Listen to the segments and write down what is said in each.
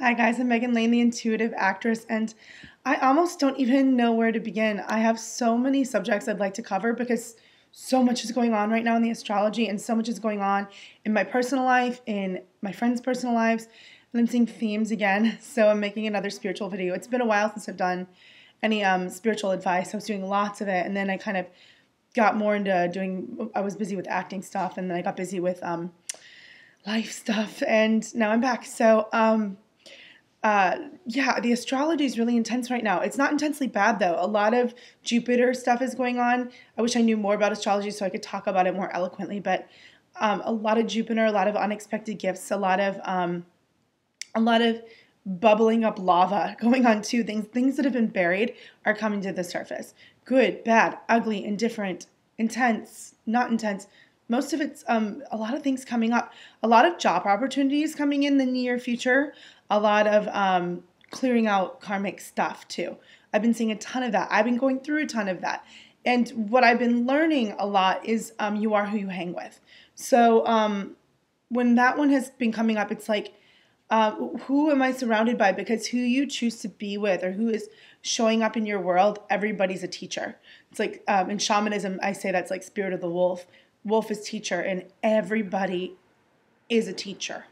Hi guys, I'm Megan Lane, the intuitive actress, and I almost don't even know where to begin. I have so many subjects I'd like to cover because so much is going on right now in the astrology, and so much is going on in my personal life, in my friends' personal lives, and I'm seeing themes again. So I'm making another spiritual video. It's been a while since I've done any spiritual advice. I was doing lots of it, and then I kind of got more into doing. I was busy with acting stuff, and then I got busy with life stuff, and now I'm back. Yeah, the astrology is really intense right now. It's not intensely bad though. A lot of Jupiter stuff is going on. I wish I knew more about astrology so I could talk about it more eloquently, but a lot of Jupiter, a lot of unexpected gifts, a lot of bubbling up lava going on too. Things that have been buried are coming to the surface. Good, bad, ugly, indifferent, intense, not intense. Most of it's a lot of things coming up. A lot of job opportunities coming in the near future. A lot of clearing out karmic stuff too. I've been seeing a ton of that. I've been going through a ton of that. And what I've been learning a lot is you are who you hang with. So when that one has been coming up, it's like, who am I surrounded by? Because who you choose to be with or who is showing up in your world, everybody's a teacher. It's like in shamanism, I say that's like spirit of the wolf. Wolf is teacher, and everybody is a teacher.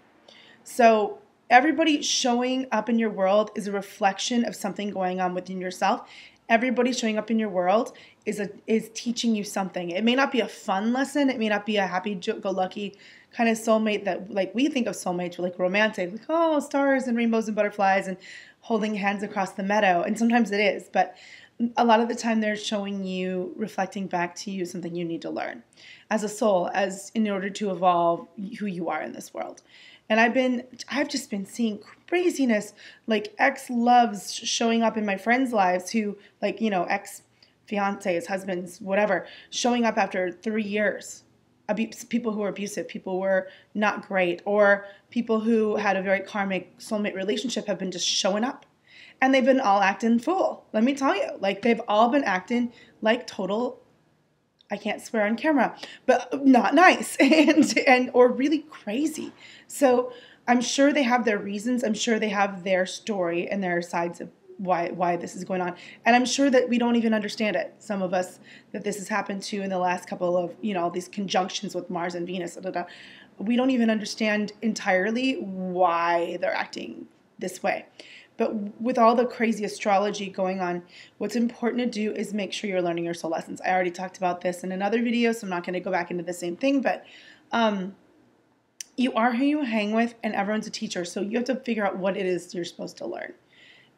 So everybody showing up in your world is a reflection of something going on within yourself. Everybody showing up in your world is teaching you something. It may not be a fun lesson. It may not be a happy-go-lucky kind of soulmate that like we think of soulmates, like romantic, like oh stars and rainbows and butterflies and holding hands across the meadow. And sometimes it is, but a lot of the time they're showing you, reflecting back to you something you need to learn as a soul, as in order to evolve who you are in this world. And I've just been seeing craziness, like ex-loves showing up in my friends' lives who, like, you know, ex-fiancés, husbands, whatever, showing up after 3 years. People who were abusive, people who were not great, or people who had a very karmic soulmate relationship have been just showing up. And they've been all acting fool. Let me tell you, like they've all been acting like total, I can't swear on camera, but not nice and or really crazy. So I'm sure they have their reasons. I'm sure they have their story and their sides of why this is going on. And I'm sure that we don't even understand it. Some of us that this has happened to in the last couple of, you know, these conjunctions with Mars and Venus, we don't even understand entirely why they're acting this way. But with all the crazy astrology going on, what's important to do is make sure you're learning your soul lessons. I already talked about this in another video, so I'm not going to go back into the same thing, but you are who you hang with, and everyone's a teacher, so you have to figure out what it is you're supposed to learn.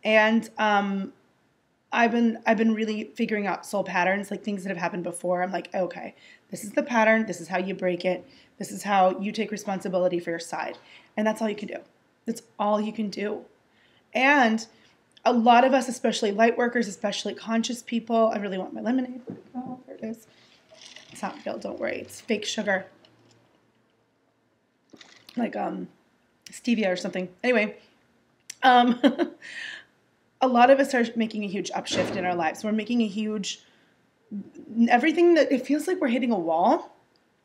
And I've been really figuring out soul patterns, like things that have happened before. I'm like, okay, this is the pattern. This is how you break it. This is how you take responsibility for your side. And that's all you can do. That's all you can do. And a lot of us, especially light workers, especially conscious people, I really want my lemonade. Oh, there it is. It's not real, don't worry. It's fake sugar. Like stevia or something. Anyway, a lot of us are making a huge upshift in our lives. We're making a huge, everything that, it feels like we're hitting a wall.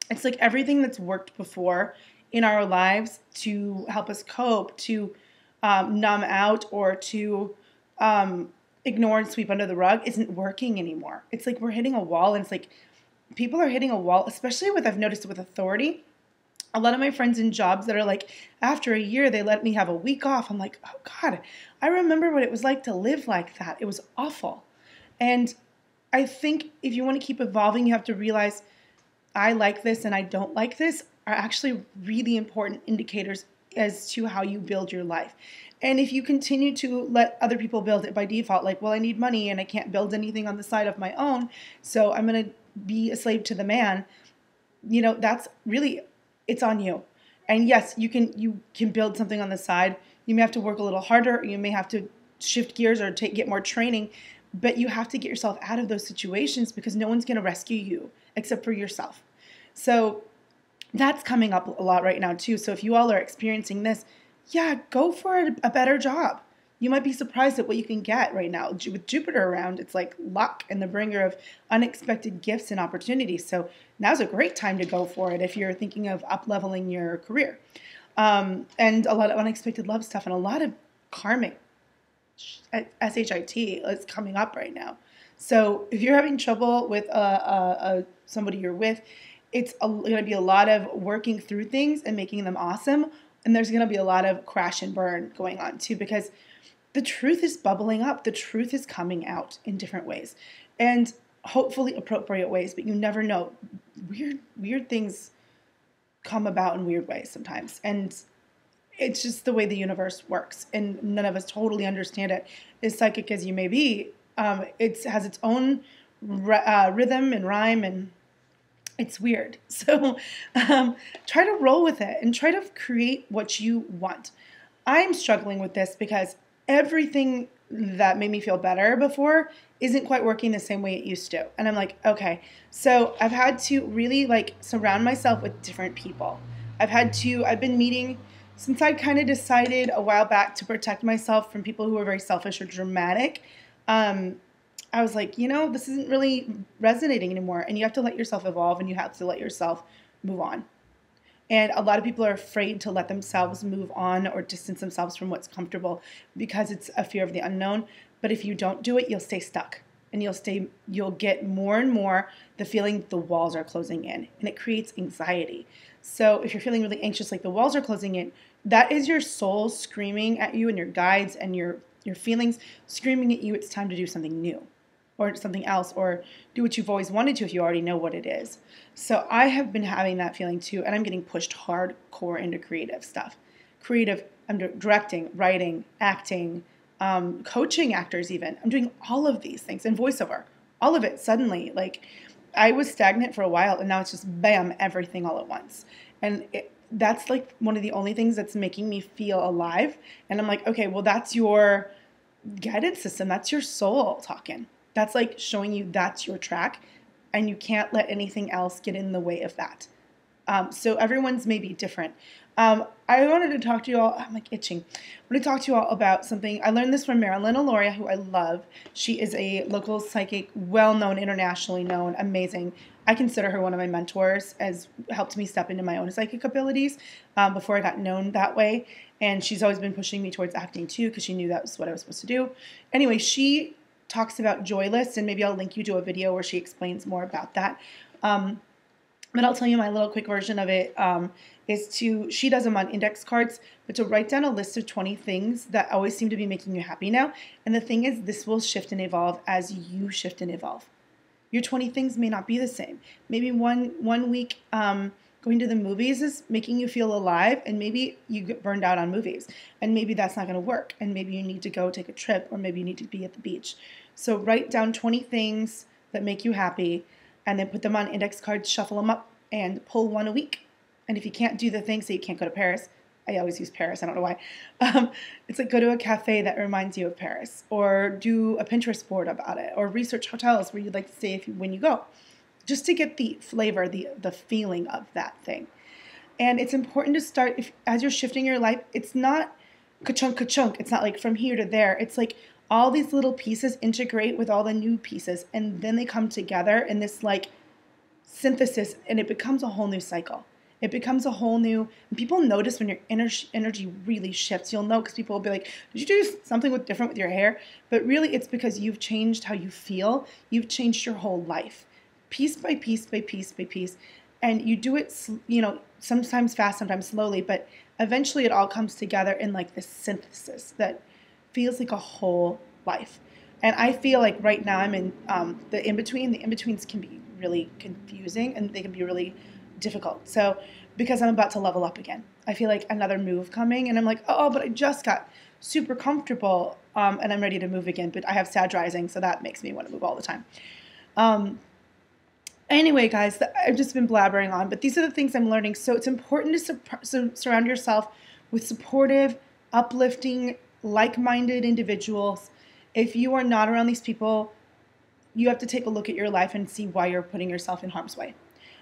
It's like everything that's worked before in our lives to help us cope, to numb out, or to ignore and sweep under the rug isn't working anymore. It's like we're hitting a wall, and it's like people are hitting a wall, especially with, I've noticed with authority. A lot of my friends in jobs that are like, after a year, they let me have a week off. I'm like, oh God, I remember what it was like to live like that. It was awful. And I think if you want to keep evolving, you have to realize I like this and I don't like this are actually really important indicators as to how you build your life. And if you continue to let other people build it by default, like, well, I need money and I can't build anything on the side of my own, so I'm going to be a slave to the man, you know, that's really, it's on you. And yes, you can build something on the side. You may have to work a little harder, or you may have to shift gears or get more training, but you have to get yourself out of those situations because no one's going to rescue you except for yourself. So that's coming up a lot right now too. So if you all are experiencing this, yeah, go for a better job. You might be surprised at what you can get right now. With Jupiter around, it's like luck and the bringer of unexpected gifts and opportunities. So now's a great time to go for it if you're thinking of up-leveling your career. And a lot of unexpected love stuff and a lot of karmic shit is coming up right now. So if you're having trouble with somebody you're with, it's going to be a lot of working through things and making them awesome. And there's going to be a lot of crash and burn going on too, because the truth is bubbling up. The truth is coming out in different ways, and hopefully appropriate ways, but you never know. Weird things come about in weird ways sometimes. And it's just the way the universe works, and none of us totally understand it. As psychic as you may be, it has its own rhythm and rhyme, and it's weird. So try to roll with it and try to create what you want. I'm struggling with this because everything that made me feel better before isn't quite working the same way it used to. And I'm like, okay, so I've had to really like surround myself with different people. I've been meeting since I kind of decided a while back to protect myself from people who are very selfish or dramatic. I was like, this isn't really resonating anymore. And you have to let yourself evolve, and you have to let yourself move on. And a lot of people are afraid to let themselves move on or distance themselves from what's comfortable because it's a fear of the unknown. But if you don't do it, you'll stay stuck, and you'll get more and more the feeling the walls are closing in, and it creates anxiety. So if you're feeling really anxious, like the walls are closing in, that is your soul screaming at you, and your guides and your feelings screaming at you. It's time to do something new or something else, or do what you've always wanted to if you already know what it is. So I have been having that feeling too, and I'm getting pushed hardcore into creative stuff. I'm directing, writing, acting, coaching actors even. I'm doing all of these things, and voiceover, all of it suddenly. Like, I was stagnant for a while, and now it's just bam, everything all at once. And that's like one of the only things that's making me feel alive. And I'm like, okay, well, that's your guidance system. That's your soul talking. That's like showing you that's your track, and you can't let anything else get in the way of that. So everyone's maybe different. I wanted to talk to you all. I'm like itching. I want to talk to you all about something. I learned this from Marilyn Aloria, who I love. She is a local psychic, well-known, internationally known, amazing. I consider her one of my mentors, as helped me step into my own psychic abilities before I got known that way. And she's always been pushing me towards acting too, because she knew that was what I was supposed to do. Anyway, she talks about joy lists, and maybe I'll link you to a video where she explains more about that. But I'll tell you my little quick version of it she does them on index cards, but to write down a list of 20 things that always seem to be making you happy now. And the thing is, this will shift and evolve as you shift and evolve. Your 20 things may not be the same. Maybe one week going to the movies is making you feel alive, and maybe you get burned out on movies, and maybe that's not going to work, and maybe you need to go take a trip, or maybe you need to be at the beach. So write down 20 things that make you happy, and then put them on index cards, shuffle them up, and pull one a week. And if you can't do the thing, say you can't go to Paris. I always use Paris. I don't know why. It's like go to a cafe that reminds you of Paris, or do a Pinterest board about it, or research hotels where you'd like to stay when you go, just to get the flavor, the feeling of that thing. And it's important to start, as you're shifting your life, it's not ka-chunk, ka-chunk. It's not like from here to there. It's like all these little pieces integrate with all the new pieces, and then they come together in this like synthesis, and it becomes a whole new cycle. It becomes a whole new, and people notice when your energy really shifts. You'll know, because people will be like, did you do something different with your hair? But really, it's because you've changed how you feel. You've changed your whole life, piece by piece by piece by piece. And you do it, sometimes fast, sometimes slowly, but eventually it all comes together in like this synthesis that feels like a whole life. And I feel like right now I'm in the in-between. The in-betweens can be really confusing, and they can be really difficult. So because I'm about to level up again, I feel like another move coming, and I'm like, oh, but I just got super comfortable, and I'm ready to move again. But I have Sag rising, so that makes me want to move all the time. Anyway, guys, I've just been blabbering on, but these are the things I'm learning. So it's important to surround yourself with supportive, uplifting, like-minded individuals. If you are not around these people, you have to take a look at your life and see why you're putting yourself in harm's way,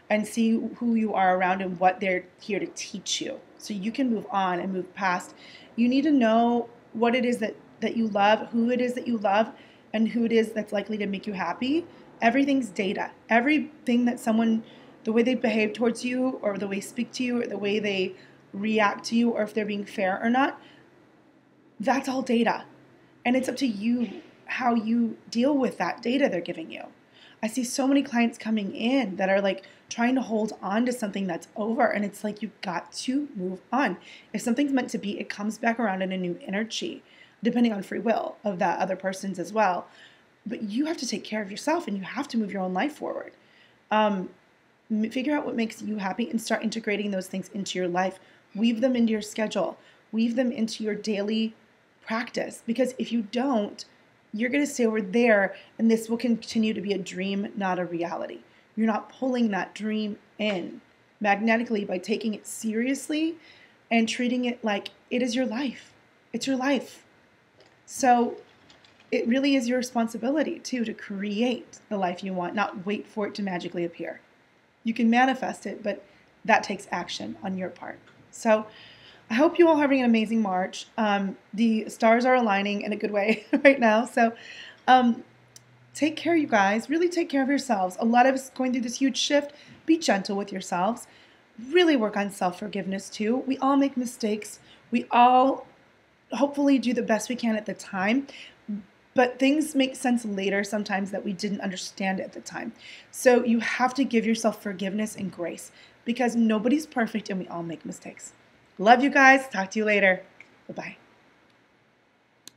and see who you are around and what they're here to teach you, so you can move on and move past. You need to know what it is that you love, who it is that you love, and who it is that's likely to make you happy. Everything's data. Everything that someone, the way they behave towards you, or the way they speak to you, or the way they react to you, or if they're being fair or not, That's all data. And it's up to you how you deal with that data they're giving you. I see so many clients coming in that are like trying to hold on to something that's over. And it's like, you've got to move on. If something's meant to be, it comes back around in a new energy, depending on free will of that other person's as well. But you have to take care of yourself and you have to move your own life forward. Figure out what makes you happy and start integrating those things into your life. Weave them into your schedule. Weave them into your daily practice. Because if you don't, you're going to stay over there and this will continue to be a dream, not a reality. You're not pulling that dream in magnetically by taking it seriously and treating it like it is your life. It's your life. So it really is your responsibility too to create the life you want, not wait for it to magically appear. You can manifest it, but that takes action on your part. So I hope you all are having an amazing March. The stars are aligning in a good way right now. So take care, you guys. Really take care of yourselves. A lot of us going through this huge shift. Be gentle with yourselves. Really work on self-forgiveness too. We all make mistakes. We all hopefully do the best we can at the time. But things make sense later sometimes that we didn't understand at the time. So you have to give yourself forgiveness and grace because nobody's perfect and we all make mistakes. Love you guys. Talk to you later. Bye-bye.